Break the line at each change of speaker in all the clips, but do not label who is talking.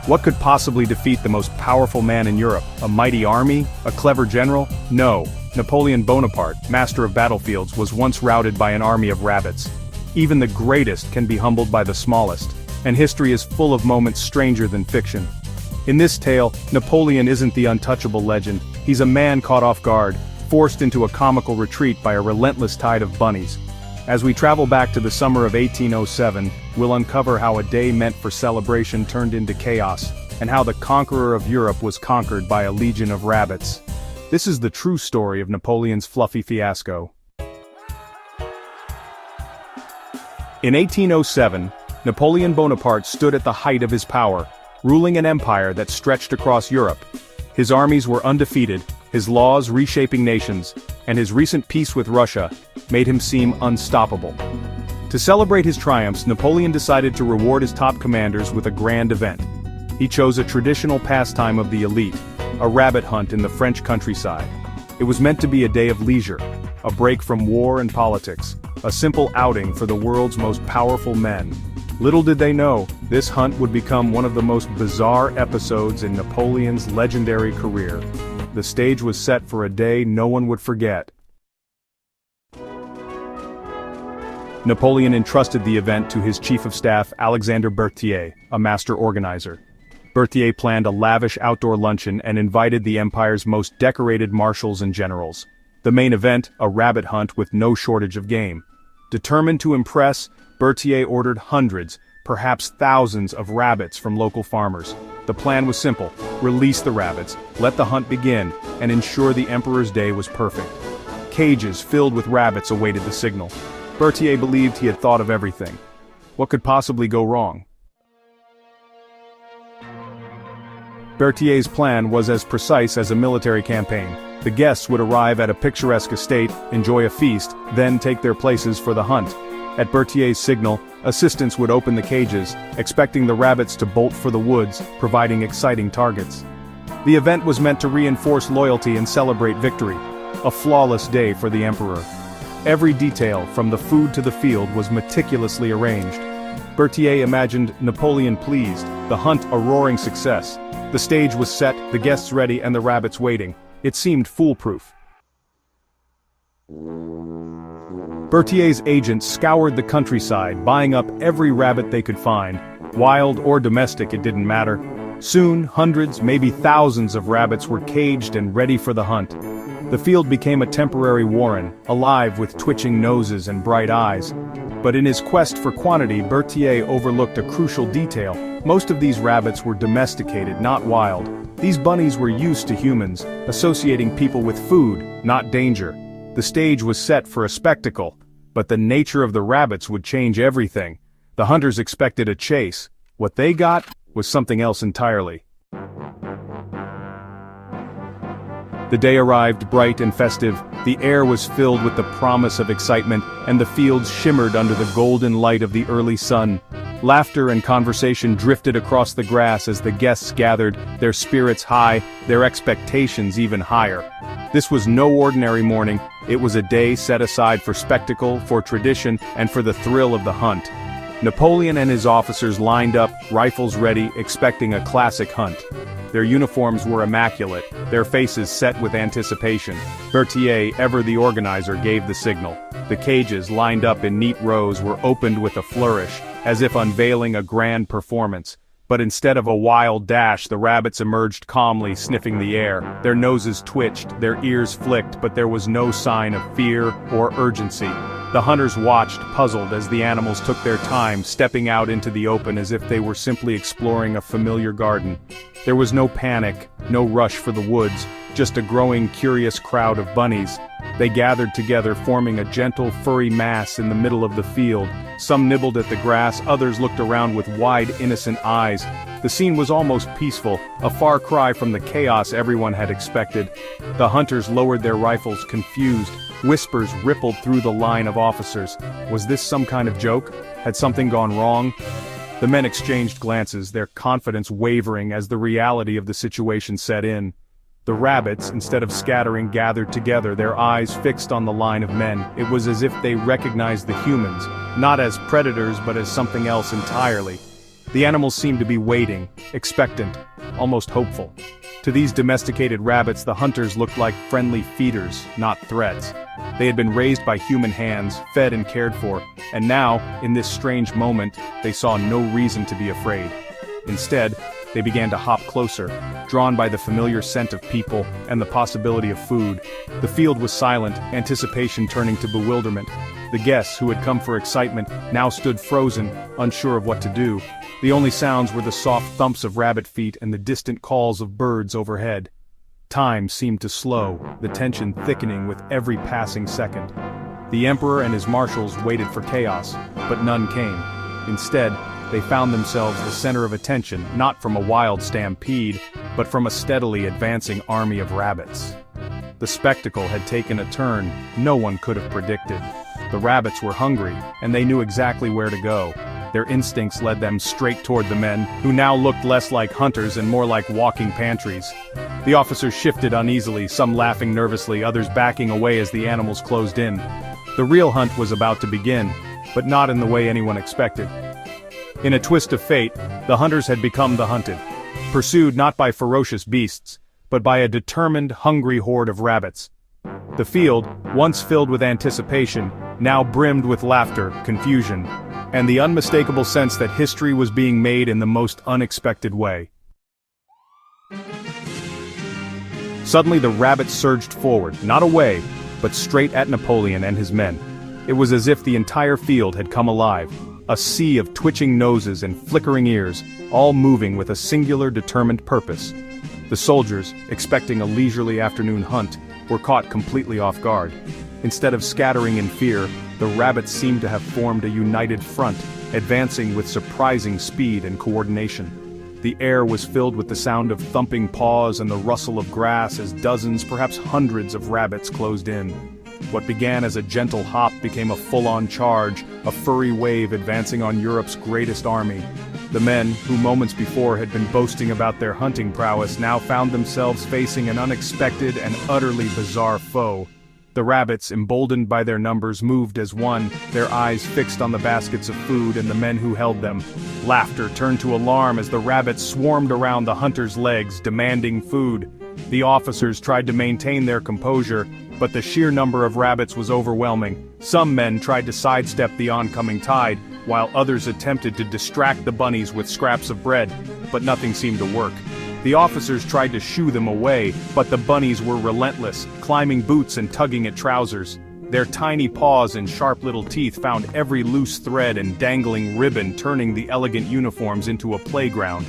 What could possibly defeat the most powerful man in Europe? A mighty army? A clever general? No. Napoleon Bonaparte, master of battlefields, was once routed by an army of rabbits. Even the greatest can be humbled by the smallest, and history is full of moments stranger than fiction. In this tale, Napoleon isn't the untouchable legend, he's a man caught off guard, forced into a comical retreat by a relentless tide of bunnies. As we travel back to the summer of 1807, we'll uncover how a day meant for celebration turned into chaos, and how the conqueror of Europe was conquered by a legion of rabbits. This is the true story of Napoleon's fluffy fiasco. In 1807, Napoleon Bonaparte stood at the height of his power, ruling an empire that stretched across Europe. His armies were undefeated, his laws reshaping nations, and his recent peace with Russia made him seem unstoppable. To celebrate his triumphs, Napoleon decided to reward his top commanders with a grand event. He chose a traditional pastime of the elite, a rabbit hunt in the French countryside. It was meant to be a day of leisure, a break from war and politics, a simple outing for the world's most powerful men. Little did they know, this hunt would become one of the most bizarre episodes in Napoleon's legendary career. The stage was set for a day no one would forget. Napoleon entrusted the event to his chief of staff Alexander Berthier, a master organizer. Berthier planned a lavish outdoor luncheon and invited the empire's most decorated marshals and generals. The main event, a rabbit hunt with no shortage of game. Determined to impress, Berthier ordered hundreds, perhaps thousands of rabbits from local farmers. The plan was simple: release the rabbits, let the hunt begin, and ensure the emperor's day was perfect. Cages filled with rabbits awaited the signal. Berthier believed he had thought of everything. What could possibly go wrong? Berthier's plan was as precise as a military campaign. The guests would arrive at a picturesque estate, enjoy a feast, then take their places for the hunt. At Berthier's signal, assistants would open the cages, expecting the rabbits to bolt for the woods, providing exciting targets. The event was meant to reinforce loyalty and celebrate victory. A flawless day for the emperor. Every detail, from the food to the field, was meticulously arranged. Berthier imagined Napoleon pleased, the hunt a roaring success. The stage was set, the guests ready, and the rabbits waiting. It seemed foolproof. Berthier's agents scoured the countryside, buying up every rabbit they could find. Wild or domestic, it didn't matter. Soon, hundreds, maybe thousands of rabbits were caged and ready for the hunt. The field became a temporary warren, alive with twitching noses and bright eyes. But in his quest for quantity, Berthier overlooked a crucial detail. Most of these rabbits were domesticated, not wild. These bunnies were used to humans, associating people with food, not danger. The stage was set for a spectacle, but the nature of the rabbits would change everything. The hunters expected a chase. What they got was something else entirely. The day arrived bright and festive, the air was filled with the promise of excitement, and the fields shimmered under the golden light of the early sun. Laughter and conversation drifted across the grass as the guests gathered, their spirits high, their expectations even higher. This was no ordinary morning, it was a day set aside for spectacle, for tradition, and for the thrill of the hunt. Napoleon and his officers lined up, rifles ready, expecting a classic hunt. Their uniforms were immaculate, their faces set with anticipation. Berthier, ever the organizer, gave the signal. The cages, lined up in neat rows, were opened with a flourish, as if unveiling a grand performance. But instead of a wild dash, the rabbits emerged calmly, sniffing the air. Their noses twitched, their ears flicked, but there was no sign of fear or urgency. The hunters watched, puzzled, as the animals took their time, stepping out into the open as if they were simply exploring a familiar garden. There was no panic, no rush for the woods, just a growing, curious crowd of bunnies. They gathered together, forming a gentle, furry mass in the middle of the field. Some nibbled at the grass, others looked around with wide, innocent eyes. The scene was almost peaceful, a far cry from the chaos everyone had expected. The hunters lowered their rifles, confused. Whispers rippled through the line of officers. Was this some kind of joke? Had something gone wrong? The men exchanged glances, their confidence wavering as the reality of the situation set in. The rabbits, instead of scattering, gathered together, their eyes fixed on the line of men. It was as if they recognized the humans, not as predators but as something else entirely. The animals seemed to be waiting, expectant, almost hopeful. To these domesticated rabbits, the hunters looked like friendly feeders, not threats. They had been raised by human hands, fed and cared for, and now, in this strange moment, they saw no reason to be afraid. Instead, they began to hop closer, drawn by the familiar scent of people and the possibility of food. The field was silent, anticipation turning to bewilderment. The guests, who had come for excitement, now stood frozen, unsure of what to do. The only sounds were the soft thumps of rabbit feet and the distant calls of birds overhead. Time seemed to slow, the tension thickening with every passing second. The emperor and his marshals waited for chaos, but none came. Instead, they found themselves the center of attention, not from a wild stampede, but from a steadily advancing army of rabbits. The spectacle had taken a turn no one could have predicted. The rabbits were hungry, and they knew exactly where to go. Their instincts led them straight toward the men, who now looked less like hunters and more like walking pantries. The officers shifted uneasily, some laughing nervously, others backing away as the animals closed in. The real hunt was about to begin, but not in the way anyone expected. In a twist of fate, the hunters had become the hunted, pursued not by ferocious beasts, but by a determined, hungry horde of rabbits. The field, once filled with anticipation, now brimmed with laughter, confusion, and the unmistakable sense that history was being made in the most unexpected way. Suddenly the rabbits surged forward, not away, but straight at Napoleon and his men. It was as if the entire field had come alive, a sea of twitching noses and flickering ears, all moving with a singular determined purpose. The soldiers, expecting a leisurely afternoon hunt, were caught completely off guard. Instead of scattering in fear, the rabbits seemed to have formed a united front, advancing with surprising speed and coordination. The air was filled with the sound of thumping paws and the rustle of grass as dozens, perhaps hundreds of rabbits closed in. What began as a gentle hop became a full-on charge, a furry wave advancing on Europe's greatest army. The men, who moments before had been boasting about their hunting prowess, now found themselves facing an unexpected and utterly bizarre foe. The rabbits, emboldened by their numbers, moved as one, their eyes fixed on the baskets of food and the men who held them. Laughter turned to alarm as the rabbits swarmed around the hunters' legs, demanding food. The officers tried to maintain their composure, but the sheer number of rabbits was overwhelming. Some men tried to sidestep the oncoming tide, while others attempted to distract the bunnies with scraps of bread, but nothing seemed to work. The officers tried to shoo them away, but the bunnies were relentless, climbing boots and tugging at trousers. Their tiny paws and sharp little teeth found every loose thread and dangling ribbon, turning the elegant uniforms into a playground.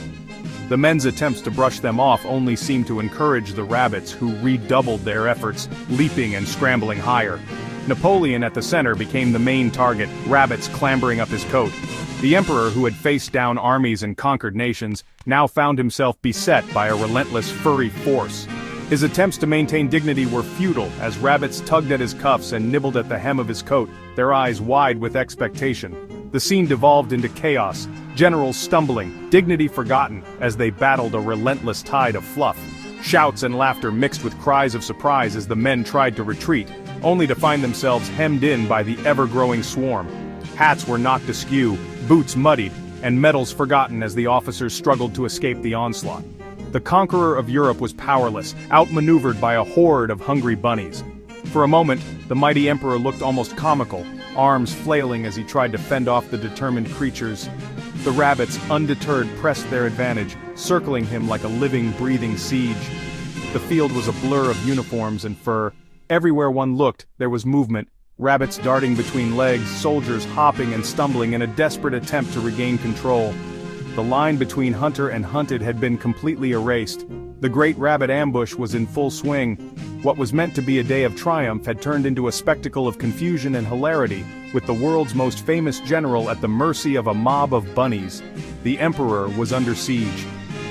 The men's attempts to brush them off only seemed to encourage the rabbits, who redoubled their efforts, leaping and scrambling higher. Napoleon at the center became the main target, rabbits clambering up his coat. The emperor, who had faced down armies and conquered nations, now found himself beset by a relentless furry force. His attempts to maintain dignity were futile as rabbits tugged at his cuffs and nibbled at the hem of his coat, their eyes wide with expectation. The scene devolved into chaos, generals stumbling, dignity forgotten, as they battled a relentless tide of fluff. Shouts and laughter mixed with cries of surprise as the men tried to retreat, only to find themselves hemmed in by the ever-growing swarm. Hats were knocked askew, boots muddied, and medals forgotten as the officers struggled to escape the onslaught. The conqueror of Europe was powerless, outmaneuvered by a horde of hungry bunnies. For a moment, the mighty emperor looked almost comical, arms flailing as he tried to fend off the determined creatures. The rabbits, undeterred, pressed their advantage, circling him like a living, breathing siege. The field was a blur of uniforms and fur. Everywhere one looked, there was movement. Rabbits darting between legs, soldiers hopping and stumbling in a desperate attempt to regain control. The line between hunter and hunted had been completely erased. The great rabbit ambush was in full swing. What was meant to be a day of triumph had turned into a spectacle of confusion and hilarity, with the world's most famous general at the mercy of a mob of bunnies. The emperor was under siege.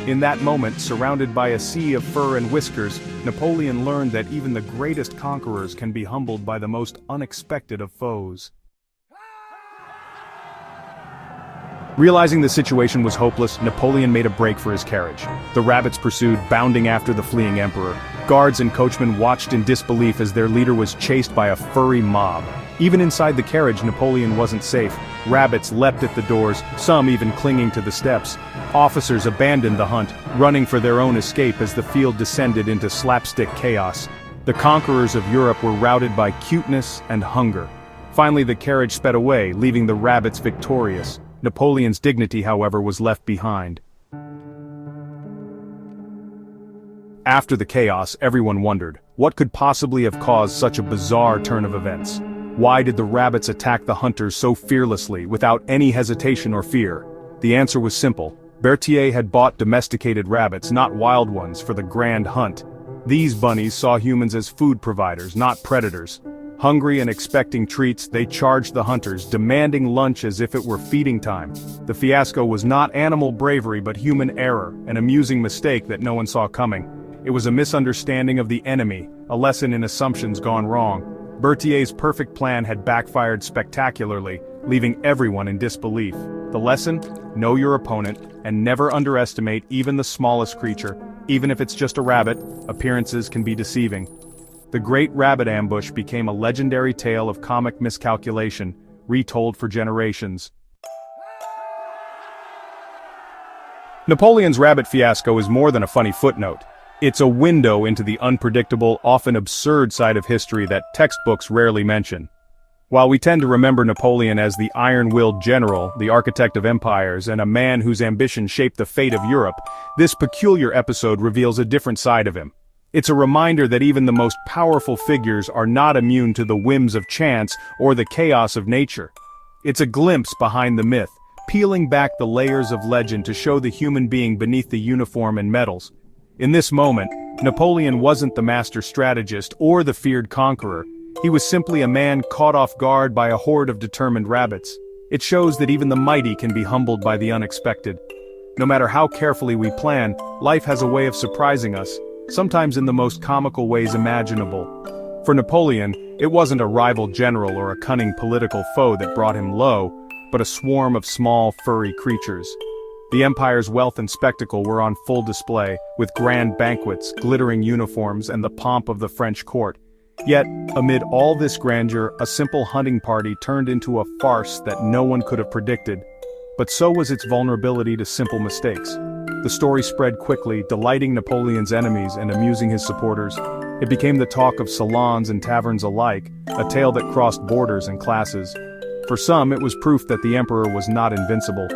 In that moment, surrounded by a sea of fur and whiskers, Napoleon learned that even the greatest conquerors can be humbled by the most unexpected of foes. Realizing the situation was hopeless, Napoleon made a break for his carriage. The rabbits pursued, bounding after the fleeing emperor. Guards and coachmen watched in disbelief as their leader was chased by a furry mob. Even inside the carriage, Napoleon wasn't safe. Rabbits leapt at the doors, some even clinging to the steps. Officers abandoned the hunt, running for their own escape as the field descended into slapstick chaos. The conquerors of Europe were routed by cuteness and hunger. Finally, the carriage sped away, leaving the rabbits victorious. Napoleon's dignity, however, was left behind. After the chaos, everyone wondered, what could possibly have caused such a bizarre turn of events? Why did the rabbits attack the hunters so fearlessly, without any hesitation or fear? The answer was simple. Berthier had bought domesticated rabbits, not wild ones, for the grand hunt. These bunnies saw humans as food providers, not predators. Hungry and expecting treats, they charged the hunters, demanding lunch as if it were feeding time. The fiasco was not animal bravery but human error, an amusing mistake that no one saw coming. It was a misunderstanding of the enemy, a lesson in assumptions gone wrong. Berthier's perfect plan had backfired spectacularly, leaving everyone in disbelief. The lesson? Know your opponent, and never underestimate even the smallest creature. Even if it's just a rabbit, appearances can be deceiving. The Great Rabbit Ambush became a legendary tale of comic miscalculation, retold for generations. Napoleon's rabbit fiasco is more than a funny footnote. It's a window into the unpredictable, often absurd side of history that textbooks rarely mention. While we tend to remember Napoleon as the iron-willed general, the architect of empires, and a man whose ambition shaped the fate of Europe, this peculiar episode reveals a different side of him. It's a reminder that even the most powerful figures are not immune to the whims of chance or the chaos of nature. It's a glimpse behind the myth, peeling back the layers of legend to show the human being beneath the uniform and medals. In this moment, Napoleon wasn't the master strategist or the feared conqueror. He was simply a man caught off guard by a horde of determined rabbits. It shows that even the mighty can be humbled by the unexpected. No matter how carefully we plan, life has a way of surprising us, sometimes in the most comical ways imaginable. For Napoleon, it wasn't a rival general or a cunning political foe that brought him low, but a swarm of small, furry creatures. The empire's wealth and spectacle were on full display, with grand banquets, glittering uniforms, and the pomp of the French court. Yet, amid all this grandeur, a simple hunting party turned into a farce that no one could have predicted. But so was its vulnerability to simple mistakes. The story spread quickly, delighting Napoleon's enemies and amusing his supporters. It became the talk of salons and taverns alike, a tale that crossed borders and classes. For some, it was proof that the emperor was not invincible.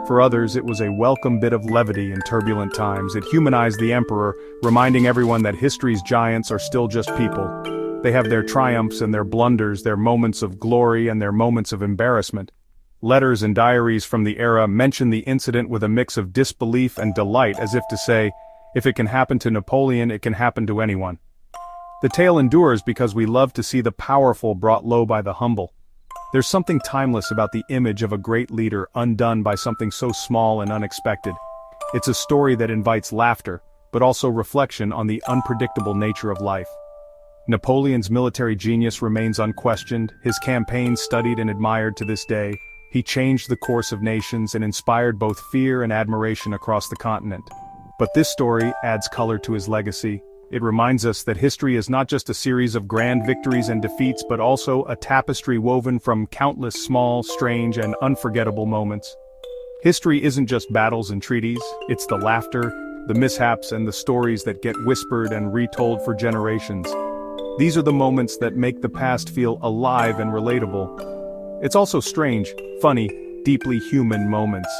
For others, it was a welcome bit of levity in turbulent times. It humanized the emperor, reminding everyone that history's giants are still just people. They have their triumphs and their blunders, their moments of glory and their moments of embarrassment. Letters and diaries from the era mention the incident with a mix of disbelief and delight, as if to say, if it can happen to Napoleon, it can happen to anyone. The tale endures because we love to see the powerful brought low by the humble. There's something timeless about the image of a great leader undone by something so small and unexpected. It's a story that invites laughter, but also reflection on the unpredictable nature of life. Napoleon's military genius remains unquestioned, his campaigns studied and admired to this day. He changed the course of nations and inspired both fear and admiration across the continent. But this story adds color to his legacy. It reminds us that history is not just a series of grand victories and defeats, but also a tapestry woven from countless small, strange, and unforgettable moments. History isn't just battles and treaties, it's the laughter, the mishaps, and the stories that get whispered and retold for generations. These are the moments that make the past feel alive and relatable. It's also strange, funny, deeply human moments.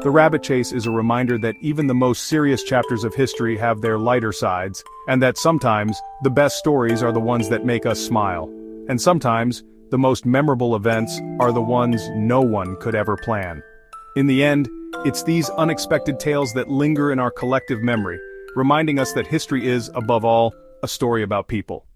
The rabbit chase is a reminder that even the most serious chapters of history have their lighter sides, and that sometimes, the best stories are the ones that make us smile. And sometimes, the most memorable events are the ones no one could ever plan. In the end, it's these unexpected tales that linger in our collective memory, reminding us that history is, above all, a story about people.